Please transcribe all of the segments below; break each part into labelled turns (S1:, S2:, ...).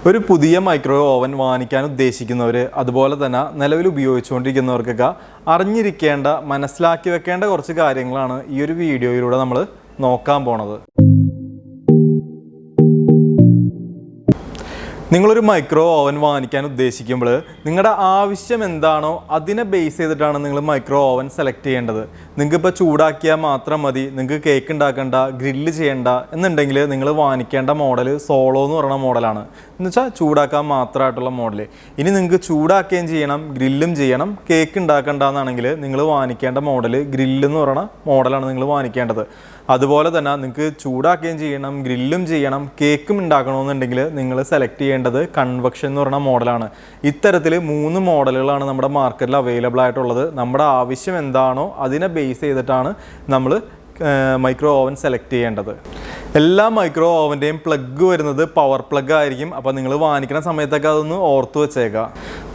S1: ഒരു പുതിയ micro oven വാങ്ങിക്കാൻ ഉദ്ദേശിക്കുന്നവർ അതുപോലെ തന്നെ നിലവിൽ ഉപയോഗിച്ചുകൊണ്ടിരിക്കുന്നവർക്കൊക്കെ അറിഞ്ഞിരിക്കേണ്ട മനസ്സിലാക്കി വെക്കേണ്ട കുറച്ച് കാര്യങ്ങളാണ് ഈ ഒരു വീഡിയോയിലൂടെ നമ്മൾ നോക്കാൻ പോണത്. നിങ്ങളൊരു മൈക്രോ ഓവൻ വാങ്ങിക്കാൻ ഉദ്ദേശിക്കുമ്പോൾ നിങ്ങളുടെ ആവശ്യം എന്താണോ അതിനെ ബേസ് ചെയ്തിട്ടാണ് നിങ്ങൾ മൈക്രോ ഓവൻ സെലക്ട് ചെയ്യേണ്ടത്. നിങ്ങൾക്കിപ്പോൾ ചൂടാക്കിയാൽ മാത്രം മതി, നിങ്ങൾക്ക് കേക്ക് ഉണ്ടാക്കണ്ട, ഗ്രില്ല് ചെയ്യേണ്ട എന്നുണ്ടെങ്കിൽ നിങ്ങൾ വാങ്ങിക്കേണ്ട മോഡൽ സോളോ എന്ന് പറയുന്ന മോഡലാണ്. എന്നുവെച്ചാൽ ചൂടാക്കാൻ മാത്രമായിട്ടുള്ള മോഡൽ. ഇനി നിങ്ങൾക്ക് ചൂടാക്കുകയും ചെയ്യണം, ഗ്രില്ലും ചെയ്യണം, കേക്ക് ഉണ്ടാക്കണ്ടെന്നാണെങ്കിൽ നിങ്ങൾ വാങ്ങിക്കേണ്ട മോഡൽ ഗ്രില്ല് എന്ന് പറയുന്ന മോഡലാണ് നിങ്ങൾ വാങ്ങിക്കേണ്ടത്. അതുപോലെ തന്നെ നിങ്ങൾക്ക് ചൂടാക്കുകയും ചെയ്യണം, ഗ്രില്ലും ചെയ്യണം, കേക്കും ഉണ്ടാക്കണമെന്നുണ്ടെങ്കിൽ നിങ്ങൾ സെലക്ട് ചെയ്യേണ്ടത് കൺവെക്ഷൻ എന്ന് പറയുന്ന മോഡലാണ്. ഇത്തരത്തിൽ 3 മോഡലുകളാണ് നമ്മുടെ മാർക്കറ്റിൽ അവൈലബിൾ ആയിട്ടുള്ളത്. നമ്മുടെ ആവശ്യം എന്താണോ അതിനെ ബേസ് ചെയ്തിട്ടാണ് നമ്മൾ മൈക്രോ ഓവൻ സെലക്ട് ചെയ്യേണ്ടത്. എല്ലാ മൈക്രോ ഓവൻ്റെയും പ്ലഗ് വരുന്നത് പവർ പ്ലഗ് ആയിരിക്കും. അപ്പോൾ നിങ്ങൾ വാങ്ങിക്കുന്ന സമയത്തൊക്കെ അതൊന്ന് ഓർത്ത് വെച്ചേക്കാം.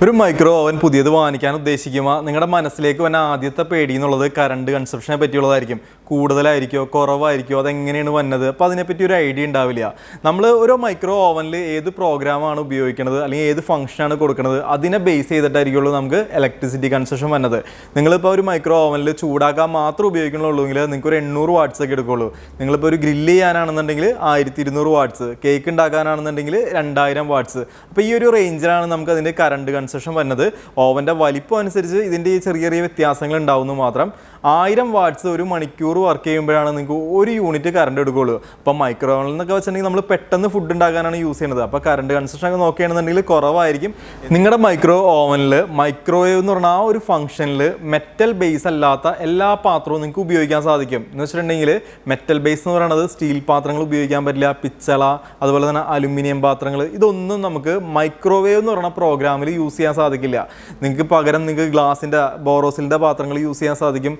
S1: ഒരു മൈക്രോ ഓവൻ പുതിയത് വാങ്ങിക്കാൻ ഉദ്ദേശിക്കുമ്പോൾ നിങ്ങളുടെ മനസ്സിലേക്ക് വന്ന ആദ്യത്തെ പേടി എന്നുള്ളത് കറണ്ട് കൺസപ്ഷനെ പറ്റിയുള്ളതായിരിക്കും. കൂടുതലായിരിക്കുമോ കുറവായിരിക്കുമോ, അതെങ്ങനെയാണ് വന്നത്, അപ്പോൾ അതിനെപ്പറ്റി ഒരു ഐഡിയ ഉണ്ടാവില്ല. നമ്മൾ ഓരോ മൈക്രോ ഓവനിൽ ഏത് പ്രോഗ്രാമാണ് ഉപയോഗിക്കുന്നത് അല്ലെങ്കിൽ ഏത് ഫംഗ്ഷനാണ് കൊടുക്കുന്നത് അതിനെ ബേസ് ചെയ്തിട്ടായിരിക്കുള്ളൂ നമുക്ക് ഇലക്ട്രിസിറ്റി കൺസപ്ഷൻ വന്നത്. നിങ്ങളിപ്പോൾ ഒരു മൈക്രോ ഓവനിൽ ചൂടാക്കാൻ മാത്രം ഉപയോഗിക്കണുള്ളൂവെങ്കിൽ നിങ്ങൾക്ക് ഒരു 800 വാട്ട്സ് ഒക്കെ എടുക്കുള്ളൂ. നിങ്ങളിപ്പോൾ ഒരു ഗ്രില്ല് ചെയ്യാനാണെന്നുണ്ടെങ്കിൽ 1200 വാട്ട്സ്, കേക്ക് ഉണ്ടാക്കാനാണെന്നുണ്ടെങ്കിൽ 2000 വാട്ട്സ്. അപ്പോൾ ഈ ഒരു റേഞ്ചിലാണ് നമുക്ക് അതിൻ്റെ കറണ്ട് കൺസപ്ഷൻ വരുന്നത്. ഓവൻ്റെ വലിപ്പം അനുസരിച്ച് ഇതിൻ്റെ ചെറിയ ചെറിയ വ്യത്യാസങ്ങൾ ഉണ്ടാവുന്നു മാത്രം. 1000 വാട്ട്സ് ഒരു മണിക്കൂർ വർക്ക് ചെയ്യുമ്പോഴാണ് നിങ്ങൾക്ക് 1 യൂണിറ്റ് കറണ്ട് എടുക്കുകയുള്ളൂ. അപ്പോൾ മൈക്രോ ഓവനിൽ എന്നൊക്കെ വെച്ചിട്ടുണ്ടെങ്കിൽ നമ്മൾ പെട്ടെന്ന് ഫുഡ് ഉണ്ടാക്കാനാണ് യൂസ് ചെയ്യുന്നത്. അപ്പോൾ കറണ്ട് കൺസപ്ഷൻ ഒക്കെ നോക്കുകയാണെന്നുണ്ടെങ്കിൽ കുറവായിരിക്കും. നിങ്ങളുടെ മൈക്രോ ഓവനിൽ മൈക്രോവേവ് എന്ന് പറഞ്ഞാൽ ആ ഒരു ഫംഗ്ഷനിൽ മെറ്റൽ ബേസ് അല്ലാത്ത എല്ലാ പാത്രവും നിങ്ങൾക്ക് ഉപയോഗിക്കാൻ സാധിക്കും. എന്ന് വെച്ചിട്ടുണ്ടെങ്കിൽ മെറ്റൽ ബേസ് എന്ന് പറയുന്നത് സ്റ്റീൽ പാത്രങ്ങൾ ഉപയോഗിക്കാൻ പറ്റില്ല, പിച്ചള, അതുപോലെ തന്നെ അലുമിനിയം പാത്രങ്ങൾ, ഇതൊന്നും നമുക്ക് മൈക്രോവേവ് എന്ന് പറയുന്ന പ്രോഗ്രാമിൽ യൂസ് ചെയ്യാൻ സാധിക്കില്ല. നിങ്ങൾക്ക് പകരം നിങ്ങൾക്ക് ഗ്ലാസിൻ്റെ ബോറോസിലിൻ്റെ പാത്രങ്ങൾ യൂസ് ചെയ്യാൻ സാധിക്കും.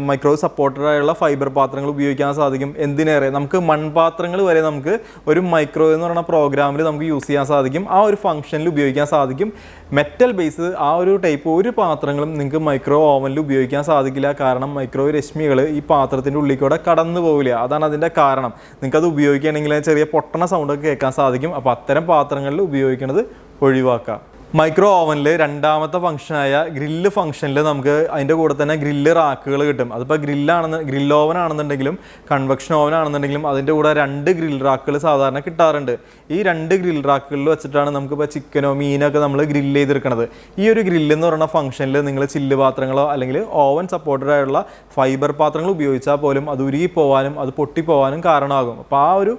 S1: മൈക്രോവേവ് സപ്പോർട്ടഡ് ആയുള്ള ഫൈബർ പാത്രങ്ങൾ ഉപയോഗിക്കാൻ സാധിക്കും. എന്തിനേറെ നമുക്ക് മൺപാത്രങ്ങൾ വരെ നമുക്ക് ഒരു മൈക്രോവേവ് എന്ന് പറയുന്ന പ്രോഗ്രാമിൽ നമുക്ക് യൂസ് ചെയ്യാൻ സാധിക്കും. ആ ഒരു ഫംഗ്ഷനിൽ ഉപയോഗിക്കാൻ സാധിക്കും. മെറ്റൽ ബേസ് ആ ഒരു ടൈപ്പ് ഒരു പാത്രങ്ങളും നിങ്ങൾക്ക് മൈക്രോ ഓവനിൽ ഉപയോഗിക്കാൻ സാധിക്കില്ല. കാരണം മൈക്രോവേവ് രശ്മികൾ ഈ പാത്രത്തിൻ്റെ ഉള്ളിൽ കൂടെ കടന്നു പോവില്ല. അതാണ് അതിൻ്റെ കാരണം. നിങ്ങൾക്കത് ഉപയോഗിക്കുകയാണെങ്കിൽ ചെറിയ പൊട്ടണ സൗണ്ടൊക്കെ കേൾക്കാൻ സാധിക്കും. അപ്പോൾ അത്തരം പാത്രങ്ങളിൽ ഉപയോഗിക്കുന്നത് ഒഴിവാക്കാം. മൈക്രോ ഓവനിൽ രണ്ടാമത്തെ ഫംഗ്ഷനായ ഗ്രില്ല് ഫംഗ്ഷനിൽ നമുക്ക് അതിൻ്റെ കൂടെ തന്നെ ഗ്രില്ല് റാക്കുകൾ കിട്ടും. അതിപ്പോൾ ഗ്രില്ല് ഓവൻ ആണെന്നുണ്ടെങ്കിലും കൺവെക്ഷൻ ഓവൻ ആണെന്നുണ്ടെങ്കിലും അതിൻ്റെ കൂടെ 2 ഗ്രിൽ റാക്കുകൾ സാധാരണ കിട്ടാറുണ്ട്. ഈ 2 ഗ്രിൽ റാക്കുകളിൽ വെച്ചിട്ടാണ് നമുക്കിപ്പോൾ ചിക്കനോ മീനൊക്കെ നമ്മൾ ഗ്രില്ല് ചെയ്തെടുക്കുന്നത്. ഈ ഒരു ഗ്രില്ല് എന്ന് പറയുന്ന ഫംഗ്ഷനിൽ നിങ്ങൾ ചില്ല് പാത്രങ്ങളോ അല്ലെങ്കിൽ ഓവൻ സപ്പോർട്ടഡ് ആയുള്ള ഫൈബർ പാത്രങ്ങൾ ഉപയോഗിച്ചാൽ പോലും അത് ഉരുകിപ്പോവാനും അത് പൊട്ടിപ്പോവാനും കാരണമാകും. അപ്പോൾ ആ ഒരു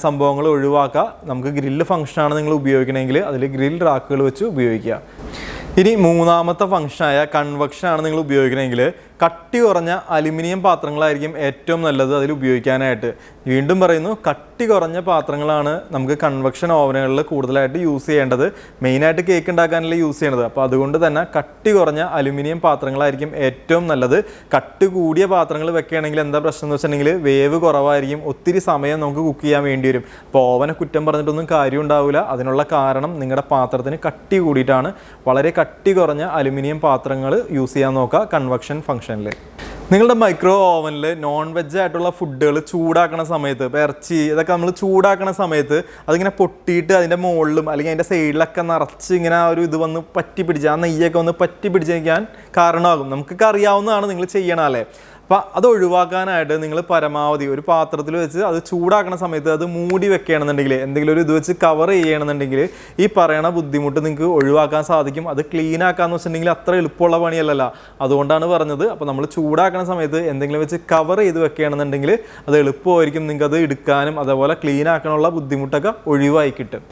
S1: സംഭവങ്ങൾ ഒഴിവാക്കുക. നമുക്ക് ഗ്രില്ല് ഫംഗ്ഷനാണ് നിങ്ങൾ ഉപയോഗിക്കണമെങ്കിൽ അതിൽ ഗ്രിൽ റാക്കുകൾ വെച്ച് ഉപയോഗിക്കുക. ഇനി മൂന്നാമത്തെ ഫംഗ്ഷനായ കൺവെക്ഷനാണ് നിങ്ങൾ ഉപയോഗിക്കണമെങ്കിൽ കട്ടി കുറഞ്ഞ അലുമിനിയം പാത്രങ്ങളായിരിക്കും ഏറ്റവും നല്ലത് അതിൽ ഉപയോഗിക്കാനായിട്ട്. വീണ്ടും പറയുന്നു, കട്ടി കുറഞ്ഞ പാത്രങ്ങളാണ് നമുക്ക് കൺവെക്ഷൻ ഓവനുകളിൽ കൂടുതലായിട്ട് യൂസ് ചെയ്യേണ്ടത്. മെയിനായിട്ട് കേക്ക് ഉണ്ടാക്കാനല്ലേ യൂസ് ചെയ്യണത്. അപ്പോൾ അതുകൊണ്ട് തന്നെ കട്ടി കുറഞ്ഞ അലുമിനിയം പാത്രങ്ങളായിരിക്കും ഏറ്റവും നല്ലത്. കട്ടി കൂടിയ പാത്രങ്ങൾ വെക്കുകയാണെങ്കിൽ എന്താ പ്രശ്നം എന്ന് വെച്ചിട്ടുണ്ടെങ്കിൽ വേവ് കുറവായിരിക്കും, ഒത്തിരി സമയം നമുക്ക് കുക്ക് ചെയ്യാൻ വേണ്ടി വരും. അപ്പോൾ ഓവനെ കുറ്റം പറഞ്ഞിട്ടൊന്നും കാര്യം ഉണ്ടാവില്ല. അതിനുള്ള കാരണം നിങ്ങളുടെ പാത്രത്തിന് കട്ടി കൂടിയിട്ടാണ്. വളരെ കട്ടി കുറഞ്ഞ അലുമിനിയം പാത്രങ്ങൾ യൂസ് ചെയ്യാൻ നോക്കുക കൺവെക്ഷൻ ഫംഗ്ഷൻ. നിങ്ങളുടെ മൈക്രോ ഓവനിൽ നോൺ വെജ് ആയിട്ടുള്ള ഫുഡുകൾ ചൂടാക്കണ സമയത്ത്, ഇപ്പോൾ ഇറച്ചി ഇതൊക്കെ നമ്മൾ ചൂടാക്കണ സമയത്ത് അതിങ്ങനെ പൊട്ടിയിട്ട് അതിൻ്റെ മുകളിലും അല്ലെങ്കിൽ അതിൻ്റെ സൈഡിലൊക്കെ നിറച്ച് ഇങ്ങനെ ഒരു ഇത് വന്ന് പറ്റി പിടിച്ച് ആ നെയ്യൊക്കെ വന്ന് പറ്റി പിടിച്ചിരിക്കാൻ കാരണമാകും. നമുക്കൊക്കെ അറിയാവുന്നതാണ്, നിങ്ങൾ ചെയ്യണം അല്ലേ. അപ്പോൾ അത് ഒഴിവാക്കാനായിട്ട് നിങ്ങൾ പരമാവധി ഒരു പാത്രത്തിൽ വെച്ച് അത് ചൂടാക്കണ സമയത്ത് അത് മൂടി വെക്കുകയാണെന്നുണ്ടെങ്കിൽ, എന്തെങ്കിലും ഒരു ഇത് വെച്ച് കവർ ചെയ്യണമെന്നുണ്ടെങ്കിൽ ഈ പറയണ ബുദ്ധിമുട്ട് നിങ്ങൾക്ക് ഒഴിവാക്കാൻ സാധിക്കും. അത് ക്ലീൻ ആക്കാന്ന് വെച്ചിട്ടുണ്ടെങ്കിൽ അത്ര എളുപ്പമുള്ള പണിയല്ലല്ലോ, അതുകൊണ്ടാണ് പറഞ്ഞത്. അപ്പോൾ നമ്മൾ ചൂടാക്കണ സമയത്ത് എന്തെങ്കിലും വെച്ച് കവർ ചെയ്ത് വെക്കുകയാണെന്നുണ്ടെങ്കിൽ അത് എളുപ്പമായിരിക്കും. നിങ്ങൾക്ക് അത് എടുക്കാനും അതേപോലെ ക്ലീൻ ആക്കാനുള്ള ബുദ്ധിമുട്ടൊക്കെ ഒഴിവായി കിട്ടും.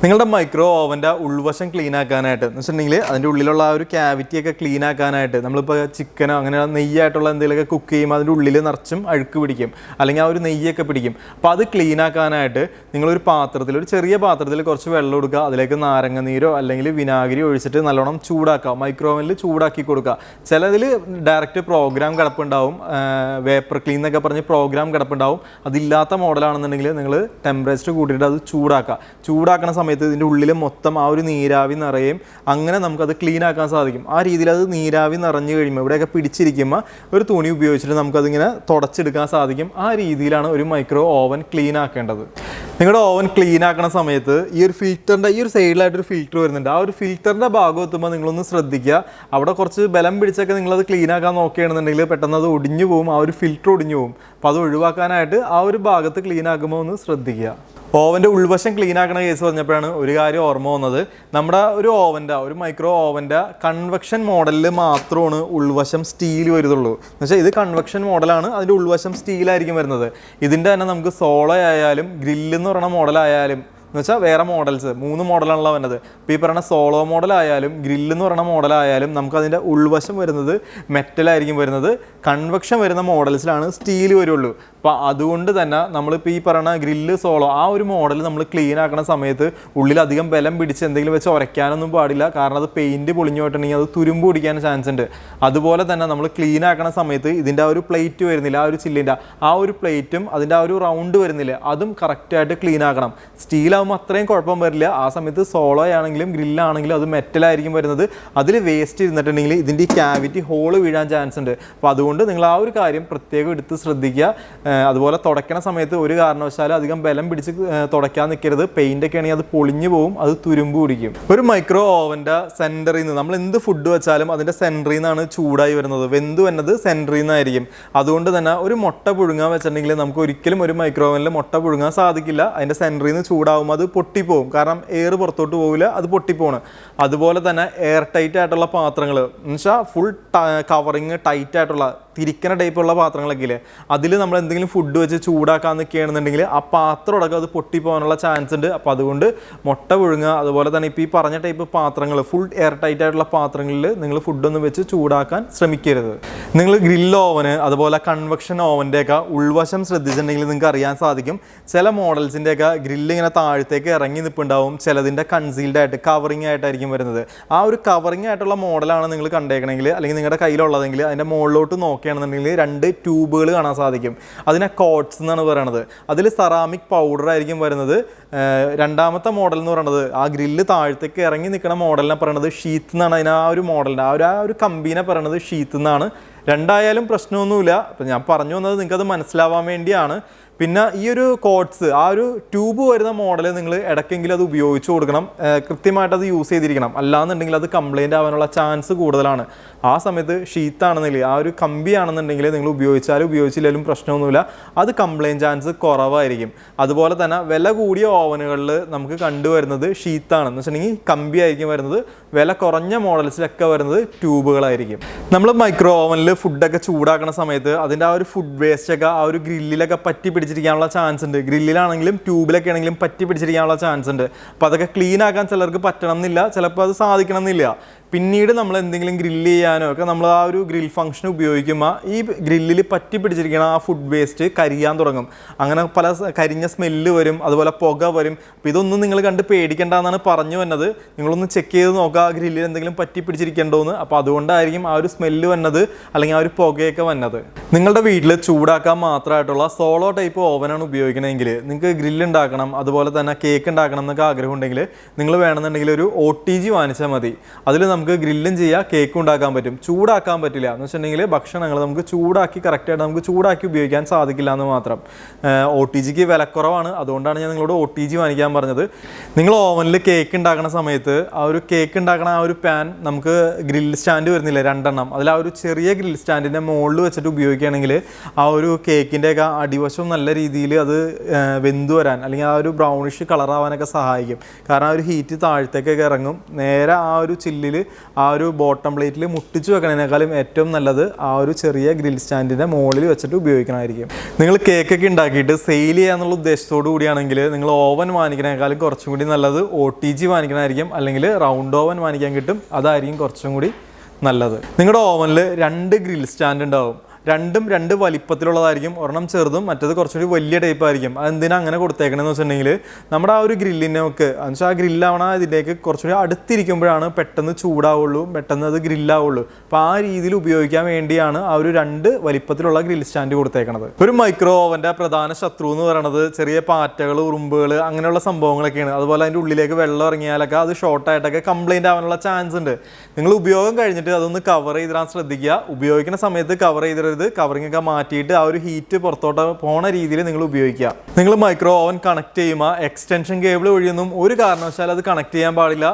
S1: നിങ്ങളുടെ മൈക്രോ ഓവൻ്റെ ഉൾവശം ക്ലീൻ ആക്കാനായിട്ട് എന്ന് വെച്ചിട്ടുണ്ടെങ്കിൽ അതിൻ്റെ ഉള്ളിലുള്ള ആ ഒരു ക്യാവിറ്റിയൊക്കെ ക്ലീൻ ആക്കാനായിട്ട് നമ്മളിപ്പോൾ ചിക്കനോ അങ്ങനെ നെയ്യായിട്ടുള്ള എന്തെങ്കിലുമൊക്കെ കുക്ക് ചെയ്യുമ്പോൾ അതിൻ്റെ ഉള്ളിൽ നിറച്ചും അഴുക്ക് പിടിക്കും, അല്ലെങ്കിൽ ആ ഒരു നെയ്യൊക്കെ പിടിക്കും. അപ്പോൾ അത് ക്ലീൻ ആക്കാനായിട്ട് നിങ്ങളൊരു പാത്രത്തിൽ, ഒരു ചെറിയ പാത്രത്തിൽ കുറച്ച് വെള്ളം എടുക്കുക, അതിലേക്ക് നാരങ്ങ നീരോ അല്ലെങ്കിൽ വിനാഗിരി ഒഴിച്ചിട്ട് നല്ലോണം ചൂടാക്കുക. മൈക്രോ ഓവനിൽ ചൂടാക്കി കൊടുക്കുക. ചിലതിൽ ഡയറക്റ്റ് പ്രോഗ്രാം കിടപ്പുണ്ടാവും, വേപ്പർ ക്ലീൻ എന്നൊക്കെ പറഞ്ഞ് പ്രോഗ്രാം കിടപ്പുണ്ടാവും. അതില്ലാത്ത മോഡലാണെന്നുണ്ടെങ്കിൽ നിങ്ങൾ ടെമ്പറേച്ചർ കൂട്ടിയിട്ട് അത് ചൂടാക്കുക. ചൂടാക്കണ സമയത്ത് സമയത്ത് ഇതിൻ്റെ ഉള്ളിൽ മൊത്തം ആ ഒരു നീരാവി നിറയും, അങ്ങനെ നമുക്കത് ക്ലീൻ ആക്കാൻ സാധിക്കും. ആ രീതിയിൽ അത് നീരാവി നിറഞ്ഞു കഴിയുമ്പോൾ ഇവിടെയൊക്കെ പിടിച്ചിരിക്കുമ്പോൾ ഒരു തുണി ഉപയോഗിച്ചിട്ട് നമുക്കതിങ്ങനെ തുടച്ചെടുക്കാൻ സാധിക്കും. ആ രീതിയിലാണ് ഒരു മൈക്രോ ഓവൻ ക്ലീൻ ആക്കേണ്ടത്. നിങ്ങളുടെ ഓവൻ ക്ലീൻ ആക്കുന്ന സമയത്ത് ഈ ഒരു ഫിൽറ്ററിൻ്റെ ഈ ഒരു സൈഡിലായിട്ടൊരു ഫിൽറ്റർ വരുന്നുണ്ട്. ആ ഒരു ഫിൽറ്ററിൻ്റെ ഭാഗം എത്തുമ്പോൾ നിങ്ങളൊന്ന് ശ്രദ്ധിക്കുക. അവിടെ കുറച്ച് ബലം പിടിച്ചൊക്കെ നിങ്ങളത് ക്ലീൻ ആക്കാൻ നോക്കുകയാണെന്നുണ്ടെങ്കിൽ പെട്ടെന്ന് അത് ഒടിഞ്ഞു പോകും, ആ ഒരു ഫിൽറ്റർ ഒടിഞ്ഞു പോകും. അപ്പോൾ അത് ഒഴിവാക്കാനായിട്ട് ആ ഒരു ഭാഗത്ത് ക്ലീൻ ആക്കുമ്പോൾ ഒന്ന് ശ്രദ്ധിക്കുക. ഓവൻ്റെ ഉൾവശം ക്ലീൻ ആക്കുന്ന കേസ് പറഞ്ഞപ്പോഴാണ് ഒരു കാര്യം ഓർമ്മ വന്നത്. നമ്മുടെ ഒരു മൈക്രോ ഓവൻ്റെ കൺവെക്ഷൻ മോഡലിൽ മാത്രമാണ് ഉൾവശം സ്റ്റീൽ വരുന്നുള്ളൂ. എന്നുവെച്ചാൽ ഇത് കൺവെക്ഷൻ മോഡലാണ്, അതിൻ്റെ ഉൾവശം സ്റ്റീലായിരിക്കും വരുന്നത്. ഇതിൻ്റെ തന്നെ നമുക്ക് സോളോ ആയാലും ഗ്രില്ലെന്ന് പറയുന്ന മോഡലായാലും എന്ന് വെച്ചാൽ വേറെ മോഡൽസ് 3 മോഡലാണല്ലോ വരുന്നത്. ഇപ്പോൾ ഈ പറയുന്ന സോളോ മോഡലായാലും ഗ്രില്ലെന്ന് പറയുന്ന മോഡലായാലും നമുക്കതിൻ്റെ ഉൾവശം വരുന്നത് മെറ്റലായിരിക്കും വരുന്നത്. കൺവെക്ഷൻ വരുന്ന മോഡൽസിലാണ് സ്റ്റീൽ വരുള്ളൂ. അപ്പോൾ അതുകൊണ്ട് തന്നെ നമ്മളിപ്പോൾ ഈ പറയുന്ന ഗ്രില്ല് സോളോ ആ ഒരു മോഡൽ നമ്മൾ ക്ലീൻ ആക്കുന്ന സമയത്ത് ഉള്ളിൽ അധികം ബലം പിടിച്ച് എന്തെങ്കിലും വെച്ച് ഉരയ്ക്കാനൊന്നും പാടില്ല. കാരണം അത് പെയിൻറ്റ് പൊളിഞ്ഞു പോയിട്ടുണ്ടെങ്കിൽ അത് തുരുമ്പ് പിടിക്കാൻ ചാൻസ് ഉണ്ട്. അതുപോലെ തന്നെ നമ്മൾ ക്ലീൻ ആക്കുന്ന സമയത്ത് ഇതിൻ്റെ ആ ഒരു പ്ലേറ്റ് വരുന്നില്ല, ആ ഒരു ചില്ലിൻ്റെ ആ ഒരു പ്ലേറ്റും അതിൻ്റെ ആ ഒരു റൗണ്ട് വരുന്നില്ല, അതും കറക്റ്റായിട്ട് ക്ലീൻ ആക്കണം. സ്റ്റീലാകുമ്പോൾ അത്രയും കുഴപ്പം വരില്ല. ആ സമയത്ത് സോളോ ആണെങ്കിലും ഗ്രില്ലാണെങ്കിലും അത് മെറ്റലായിരിക്കും വരുന്നത്. അതിൽ വേസ്റ്റ് ഇരുന്നിട്ടുണ്ടെങ്കിൽ ഇതിൻ്റെ ഈ ക്യാവിറ്റി ഹോള് വീഴാൻ ചാൻസ് ഉണ്ട്. അപ്പോൾ അതുകൊണ്ട് നിങ്ങൾ ആ ഒരു കാര്യം പ്രത്യേകം എടുത്ത് ശ്രദ്ധിക്കുക. അതുപോലെ തുടയ്ക്കണ സമയത്ത് ഒരു കാരണവശാലും അധികം ബലം പിടിച്ച് തുടയ്ക്കാൻ നിൽക്കരുത്. പെയിൻ്റൊക്കെ ആണെങ്കിൽ അത് പൊളിഞ്ഞു പോകും, അത് തുരുമ്പ് പിടിക്കും. ഒരു മൈക്രോ ഓവൻ്റെ സെൻറ്ററിൽ നിന്ന് നമ്മൾ എന്ത് ഫുഡ് വെച്ചാലും അതിൻ്റെ സെൻറ്ററിൽ നിന്നാണ് ചൂടായി വരുന്നത്. വെന്ത് വന്നത് സെൻറ്ററിൽ നിന്നായിരിക്കും. അതുകൊണ്ട് തന്നെ ഒരു മുട്ട പുഴുങ്ങാൻ വെച്ചിട്ടുണ്ടെങ്കിൽ നമുക്ക് ഒരിക്കലും ഒരു മൈക്രോ ഓവനിൽ മുട്ട പുഴുങ്ങാൻ സാധിക്കില്ല. അതിൻ്റെ സെൻറ്ററിൽ നിന്ന് ചൂടാകുമ്പോൾ അത് പൊട്ടിപ്പോവും. കാരണം എയർ പുറത്തോട്ട് പോകില്ല, അത് പൊട്ടിപ്പോണ്. അതുപോലെ തന്നെ എയർ ടൈറ്റ് ആയിട്ടുള്ള പാത്രങ്ങൾ എന്ന് വെച്ചാൽ ഫുൾ കവറിങ് ടൈറ്റ് ആയിട്ടുള്ള തിരിക്കുന്ന ടൈപ്പുള്ള പാത്രങ്ങളൊക്കെ ഇല്ലേ, അതിൽ നമ്മൾ എന്തെങ്കിലും ഫുഡ് വെച്ച് ചൂടാക്കാൻ നിൽക്കുകയാണെന്നുണ്ടെങ്കിൽ ആ പാത്രം അടക്കം അത് പൊട്ടിപ്പോകാനുള്ള ചാൻസ് ഉണ്ട്. അപ്പോൾ അതുകൊണ്ട് മുട്ട പുഴുങ്ങുക, അതുപോലെ തന്നെ ഇപ്പോൾ ഈ പറഞ്ഞ ടൈപ്പ് പാത്രങ്ങൾ ഫുൾ എയർ ടൈറ്റ് ആയിട്ടുള്ള പാത്രങ്ങളിൽ നിങ്ങൾ ഫുഡൊന്നും വെച്ച് ചൂടാക്കാൻ ശ്രമിക്കരുത്. നിങ്ങൾ ഗ്രിൽ ഓവന് അതുപോലെ കൺവെക്ഷൻ ഓവൻ്റെയൊക്കെ ഉൾവശം ശ്രദ്ധിച്ചിട്ടുണ്ടെങ്കിൽ നിങ്ങൾക്ക് അറിയാൻ സാധിക്കും. ചില മോഡൽസിൻ്റെയൊക്കെ ഗ്രില്ല് ഇങ്ങനെ താഴത്തേക്ക് ഇറങ്ങി നിൽപ്പുണ്ടാവും, ചിലതിൻ്റെ കൺസീൽഡ് ആയിട്ട് കവറിങ് ആയിട്ടായിരിക്കും വരുന്നത്. ആ ഒരു കവറിങ് ആയിട്ടുള്ള മോഡലാണ് നിങ്ങൾ കണ്ടേക്കണമെങ്കിൽ അല്ലെങ്കിൽ നിങ്ങളുടെ കയ്യിലുള്ളതെങ്കിൽ അതിൻ്റെ മുകളിലോട്ട് നോക്കുകയാണെന്നുണ്ടെങ്കിൽ 2 ട്യൂബുകൾ കാണാൻ സാധിക്കും. അതിനെ കോട്ട്സ് എന്നാണ് പറയുന്നത്. അതിൽ സെറാമിക് പൗഡർ ആയിരിക്കും വരുന്നത്. രണ്ടാമത്തെ മോഡൽ എന്ന് പറയുന്നത് ആ ഗ്രില്ല് താഴത്തേക്ക് ഇറങ്ങി നിൽക്കുന്ന മോഡലിനെ പറയുന്നത് ഷീത്ത് എന്നാണ്. അതിന് ആ ഒരു മോഡലിൻ്റെ ആ ഒരു കമ്പീനെ പറയുന്നത് ഷീത്ത് എന്നാണ്. രണ്ടായാലും പ്രശ്നമൊന്നുമില്ല. അപ്പം ഞാൻ പറഞ്ഞു വന്നത് നിങ്ങൾക്കത് മനസ്സിലാവാൻ വേണ്ടിയാണ്. പിന്നെ ഈ ഒരു കോട്ട്സ് ആ ഒരു ട്യൂബ് വരുന്ന മോഡൽ നിങ്ങൾ ഇടയ്ക്കെങ്കിലും അത് ഉപയോഗിച്ച് കൊടുക്കണം. കൃത്യമായിട്ട് അത് യൂസ് ചെയ്തിരിക്കണം. അല്ലാന്നുണ്ടെങ്കിൽ അത് കംപ്ലൈൻറ്റ് ആവാനുള്ള ചാൻസ് കൂടുതലാണ്. ആ സമയത്ത് ഷീത്താണെന്നില്ല ആ ഒരു കമ്പിയാണെന്നുണ്ടെങ്കിൽ നിങ്ങൾ ഉപയോഗിച്ചില്ലെങ്കിലും പ്രശ്നമൊന്നുമില്ല, അത് കംപ്ലൈൻറ്റ് ചാൻസ് കുറവായിരിക്കും. അതുപോലെ തന്നെ വില കൂടിയ ഓവനുകളിൽ നമുക്ക് കണ്ടുവരുന്നത് ഷീത്താണെന്ന് വെച്ചിട്ടുണ്ടെങ്കിൽ കമ്പി ആയിരിക്കും വരുന്നത്. വില കുറഞ്ഞ മോഡൽസിലൊക്കെ വരുന്നത് ട്യൂബുകളായിരിക്കും. നമ്മൾ മൈക്രോ ഓവനിൽ ഫുഡൊക്കെ ചൂടാക്കുന്ന സമയത്ത് അതിൻ്റെ ആ ഒരു ഫുഡ് വേസ്റ്റൊക്കെ ആ ഒരു ഗ്രില്ലിലൊക്കെ പറ്റി പിടിച്ചിരിക്കാനുള്ള ചാൻസ് ഉണ്ട്. ഗ്രില്ലിലാണെങ്കിലും ട്യൂബിലൊക്കെ ആണെങ്കിലും പറ്റി പിടിച്ചിരിക്കാനുള്ള ചാൻസ് ഉണ്ട്. അപ്പോൾ അതൊക്കെ ക്ലീൻ ആക്കാൻ ചിലർക്ക് പറ്റണം എന്നില്ല, ചിലപ്പോൾ അത് സാധിക്കണം എന്നില്ല. പിന്നീട് നമ്മൾ എന്തെങ്കിലും ഗ്രില്ല് ചെയ്യാനോ ഒക്കെ നമ്മൾ ആ ഒരു ഗ്രിൽ ഫംഗ്ഷൻ ഉപയോഗിക്കുമ്പോൾ ഈ ഗ്രില്ലിൽ പറ്റി പിടിച്ചിരിക്കണം ആ ഫുഡ് വേസ്റ്റ് കരിയാൻ തുടങ്ങും. അങ്ങനെ പല കരിഞ്ഞ സ്മെല്ല് വരും, അതുപോലെ പുക വരും. അപ്പോൾ ഇതൊന്നും നിങ്ങൾ കണ്ട് പേടിക്കേണ്ടെന്നാണ് പറഞ്ഞു വന്നത്. നിങ്ങളൊന്ന് ചെക്ക് ചെയ്ത് നോക്കുക ആ ഗ്രില്ലിൽ എന്തെങ്കിലും പറ്റി പിടിച്ചിരിക്കേണ്ടോന്ന്. അപ്പോൾ അതുകൊണ്ടായിരിക്കും ആ ഒരു സ്മെല്ല് വന്നത് അല്ലെങ്കിൽ ആ ഒരു പുകയൊക്കെ വന്നത്. നിങ്ങളുടെ വീട്ടിൽ ചൂടാക്കാൻ മാത്രമായിട്ടുള്ള സോളോ ടൈപ്പ് ഓവനാണ് ഉപയോഗിക്കണമെങ്കിൽ നിങ്ങൾക്ക് ഗ്രില്ല് ഉണ്ടാക്കണം, അതുപോലെ തന്നെ കേക്ക് ഉണ്ടാക്കണം എന്നൊക്കെ ആഗ്രഹം ഉണ്ടെങ്കിൽ നിങ്ങൾ വേണമെന്നുണ്ടെങ്കിൽ ഒരു OTG വാങ്ങിച്ചാൽ മതി. അതിൽ നമുക്ക് ഗ്രില്ലും ചെയ്യാം, കേക്കും ഉണ്ടാക്കാൻ പറ്റും. ചൂടാക്കാൻ പറ്റില്ല എന്ന് വെച്ചിട്ടുണ്ടെങ്കിൽ ഭക്ഷണങ്ങൾ നമുക്ക് ചൂടാക്കി കറക്റ്റായിട്ട് നമുക്ക് ചൂടാക്കി ഉപയോഗിക്കാൻ സാധിക്കില്ല എന്ന് മാത്രം. OTGക്ക് വിലക്കുറവാണ്, അതുകൊണ്ടാണ് ഞാൻ നിങ്ങളോട് OTG വാങ്ങിക്കാൻ പറഞ്ഞത്. നിങ്ങൾ ഓവനിൽ കേക്ക് ഉണ്ടാക്കുന്ന സമയത്ത് ആ ഒരു കേക്ക് ഉണ്ടാക്കുന്ന ആ ഒരു പാൻ നമുക്ക് ഗ്രിൽ സ്റ്റാൻഡ് വരുന്നില്ല 2 എണ്ണം, അതിൽ ആ ഒരു ചെറിയ ഗ്രിൽ സ്റ്റാൻഡിൻ്റെ മുകളിൽ വെച്ചിട്ട് ഉപയോഗിക്കുകയാണെങ്കിൽ ആ ഒരു കേക്കിൻ്റെയൊക്കെ അടിവശം നല്ല രീതിയിൽ അത് വെന്ത് വരാൻ അല്ലെങ്കിൽ ആ ഒരു ബ്രൗണിഷ് കളറാവാനൊക്കെ സഹായിക്കും. കാരണം ആ ഒരു ഹീറ്റ് താഴത്തേക്കൊക്കെ ഇറങ്ങും. നേരെ ആ ഒരു ചില്ലിൽ ആ ഒരു ബോട്ടം പ്ലേറ്റിൽ മുട്ടിച്ച് വെക്കണതിനേക്കാളും ഏറ്റവും നല്ലത് ആ ഒരു ചെറിയ ഗ്രിൽ സ്റ്റാൻഡിൻ്റെ മുകളിൽ വെച്ചിട്ട് ഉപയോഗിക്കണമായിരിക്കും. നിങ്ങൾ കേക്കൊക്കെ ഉണ്ടാക്കിയിട്ട് സെയിൽ ചെയ്യാന്നുള്ള ഉദ്ദേശത്തോടു കൂടിയാണെങ്കിൽ നിങ്ങൾ ഓവൻ വാങ്ങിക്കണേക്കാളും കുറച്ചും കൂടി നല്ലത് OTG വാങ്ങിക്കണമായിരിക്കും. അല്ലെങ്കിൽ റൗണ്ട് ഓവൻ വാങ്ങിക്കാൻ കിട്ടും, അതായിരിക്കും കുറച്ചും കൂടി നല്ലത്. നിങ്ങളുടെ ഓവനിൽ 2 ഗ്രിൽ സ്റ്റാൻഡ് ഉണ്ടാവും. രണ്ടും രണ്ട് വലിപ്പത്തിലുള്ളതായിരിക്കും. ഒരെണ്ണം ചെറുതും മറ്റേത് കുറച്ചുകൂടി വലിയ ടൈപ്പ് ആയിരിക്കും. അതെന്തിനാ അങ്ങനെ കൊടുത്തേക്കണമെന്ന് വെച്ചിട്ടുണ്ടെങ്കിൽ നമ്മുടെ ആ ഒരു ഗ്രില്ലിനൊക്കെ എന്നുവെച്ചാൽ ആ ഗ്രില്ലാവണ ഇതിലേക്ക് കുറച്ചുകൂടി അടുത്തിരിക്കുമ്പോഴാണ് പെട്ടെന്ന് ചൂടാവുള്ളൂ, പെട്ടെന്ന് അത് ഗ്രില്ലാവുള്ളൂ. അപ്പോൾ ആ രീതിയിൽ ഉപയോഗിക്കാൻ വേണ്ടിയാണ് ആ ഒരു രണ്ട് വലിപ്പത്തിലുള്ള ഗ്രിൽ സ്റ്റാൻഡ് കൊടുത്തേക്കണത്. ഒരു മൈക്രോ ഓവൻ്റെ പ്രധാന ശത്രു എന്ന് പറയുന്നത് ചെറിയ പാറ്റകൾ, ഉറുമ്പുകൾ, അങ്ങനെയുള്ള സംഭവങ്ങളൊക്കെയാണ്. അതുപോലെ അതിൻ്റെ ഉള്ളിലേക്ക് വെള്ളം ഇറങ്ങിയാലൊക്കെ അത് ഷോർട്ടായിട്ടൊക്കെ കംപ്ലൈൻറ്റ് ആവാനുള്ള ചാൻസ് ഉണ്ട്. നിങ്ങൾ ഉപയോഗം കഴിഞ്ഞിട്ട് അതൊന്ന് കവർ ചെയ്തിടാൻ ശ്രദ്ധിക്കുക. ഉപയോഗിക്കുന്ന സമയത്ത് കവർ ചെയ്തിടരുത്. കവറിംഗ് ഒക്കെ മാറ്റിയിട്ട് ആ ഒരു ഹീറ്റ് പുറത്തോട്ട് പോണ രീതിയിൽ നിങ്ങൾ ഉപയോഗിക്കുക. നിങ്ങൾ മൈക്രോ ഓവൻ കണക്ട് ചെയ്യുമ്പോൾ എക്സ്റ്റൻഷൻ കേബിൾ വഴിയൊന്നും ഒരു കാരണവശാലും അത് കണക്ട് ചെയ്യാൻ പാടില്ല.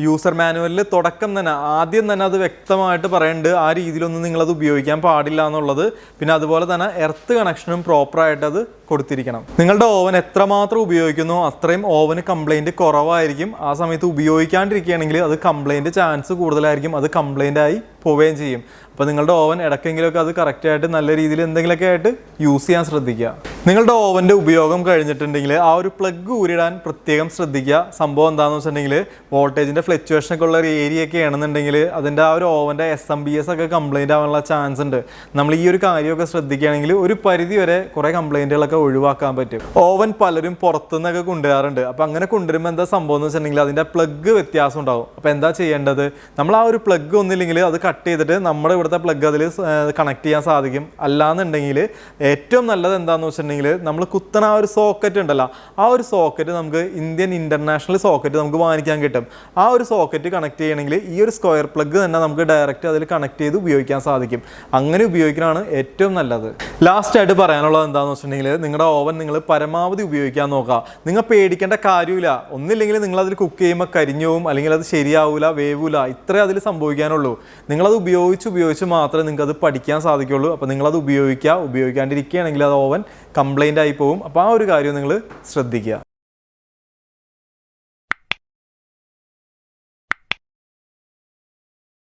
S1: യൂസർ മാനുവലിൽ തുടക്കം തന്നെ ആദ്യം തന്നെ അത് വ്യക്തമായിട്ട് പറയുന്നുണ്ട് ആ രീതിയിലൊന്നും നിങ്ങളത് ഉപയോഗിക്കാൻ പാടില്ല എന്നുള്ളത്. പിന്നെ അതുപോലെ തന്നെ എർത്ത് കണക്ഷനും പ്രോപ്പറായിട്ട് അത് കൊടുത്തിരിക്കണം. നിങ്ങളുടെ ഓവൻ എത്രമാത്രം ഉപയോഗിക്കുന്നോ അത്രയും ഓവന് കംപ്ലൈൻറ്റ് കുറവായിരിക്കും. ആ സമയത്ത് ഉപയോഗിക്കാണ്ടിരിക്കുകയാണെങ്കിൽ അത് കംപ്ലൈൻറ്റ് ചാൻസ് കൂടുതലായിരിക്കും. അത് കംപ്ലൈൻ്റ് ആയി പോവുകയും ചെയ്യും. അപ്പോൾ നിങ്ങളുടെ ഓവൻ ഇടയ്ക്കെങ്കിലുമൊക്കെ അത് കറക്റ്റായിട്ട് നല്ല രീതിയിൽ എന്തെങ്കിലുമൊക്കെ ആയിട്ട് യൂസ് ചെയ്യാൻ ശ്രദ്ധിക്കുക. നിങ്ങളുടെ ഓവൻ്റെ ഉപയോഗം കഴിഞ്ഞിട്ടുണ്ടെങ്കിൽ ആ ഒരു പ്ലഗ് ഊരിടാൻ പ്രത്യേകം ശ്രദ്ധിക്കുക. സംഭവം എന്താണെന്ന് വെച്ചിട്ടുണ്ടെങ്കിൽ വോൾട്ടേജിൻ്റെ ഫ്ലക്ച്വേഷനൊക്കെ ഉള്ള ഒരു ഏരിയ ഒക്കെ ആണെന്നുണ്ടെങ്കിൽ അതിൻ്റെ ആ ഒരു ഓവൻ്റെ SMPS ഒക്കെ കംപ്ലൈൻറ്റ് ആവാനുള്ള ചാൻസ് ഉണ്ട്. നമ്മൾ ഈ ഒരു കാര്യമൊക്കെ ശ്രദ്ധിക്കുകയാണെങ്കിൽ ഒരു പരിധി വരെ കുറേ കംപ്ലൈൻറ്റുകളൊക്കെ ഒഴിവാക്കാൻ പറ്റും. ഓവൻ പലരും പുറത്തുനിന്നൊക്കെ കൊണ്ടുവരാറുണ്ട്. അപ്പോൾ അങ്ങനെ കൊണ്ടുവരുമ്പോൾ എന്താ സംഭവം എന്ന് വെച്ചിട്ടുണ്ടെങ്കിൽ അതിൻ്റെ പ്ലഗ് വ്യത്യാസം ഉണ്ടാവും. അപ്പോൾ എന്താ ചെയ്യേണ്ടത്? നമ്മൾ ആ ഒരു പ്ലഗ് ഒന്നില്ലെങ്കിൽ അത് കട്ട് ചെയ്തിട്ട് നമ്മുടെ ഇവിടുത്തെ പ്ലഗ് അതിൽ കണക്ട് ചെയ്യാൻ സാധിക്കും. അല്ലാന്നുണ്ടെങ്കിൽ ഏറ്റവും നല്ലത് എന്താണെന്ന് വെച്ചിട്ടുണ്ടെങ്കിൽ നമ്മൾ കുത്തണ ആ ഒരു സോക്കറ്റ് ഉണ്ടല്ലോ, ആ ഒരു സോക്കറ്റ് നമുക്ക് ഇന്ത്യൻ ഇൻ്റർനാഷണൽ സോക്കറ്റ് നമുക്ക് വാങ്ങിക്കാൻ കിട്ടും. ആ ഒരു സോക്കറ്റ് കണക്ട് ചെയ്യണമെങ്കിൽ ഈ ഒരു സ്ക്വയർ പ്ലഗ് തന്നെ നമുക്ക് ഡയറക്റ്റ് അതിൽ കണക്ട് ചെയ്ത് ഉപയോഗിക്കാൻ സാധിക്കും. അങ്ങനെ ഉപയോഗിക്കുന്നതാണ് ഏറ്റവും നല്ലത്. ലാസ്റ്റായിട്ട് പറയാനുള്ളത് എന്താണെന്ന് വെച്ചിട്ടുണ്ടെങ്കിൽ നിങ്ങളുടെ ഓവൻ നിങ്ങൾ പരമാവധി ഉപയോഗിക്കാൻ നോക്കുക. നിങ്ങൾ പേടിക്കേണ്ട കാര്യമില്ല. ഒന്നില്ലെങ്കിൽ നിങ്ങളതിൽ കുക്ക് ചെയ്യുമ്പോൾ കരിഞ്ഞു പോവും, അല്ലെങ്കിൽ അത് ശരിയാവില്ല, വേവില്ല. ഇത്രേ അതിൽ സംഭവിക്കാനുള്ളൂ. നിങ്ങളത് ഉപയോഗിച്ച് മാത്രമേ നിങ്ങൾക്ക് അത് പഠിക്കാൻ സാധിക്കുള്ളൂ. അപ്പോൾ നിങ്ങളത് ഉപയോഗിക്കാണ്ടിരിക്കുകയാണെങ്കിൽ അത് ഓവൻ കംപ്ലൈൻ്റ് ആയി പോകും. അപ്പോൾ ആ ഒരു കാര്യം നിങ്ങൾ ശ്രദ്ധിക്കുക.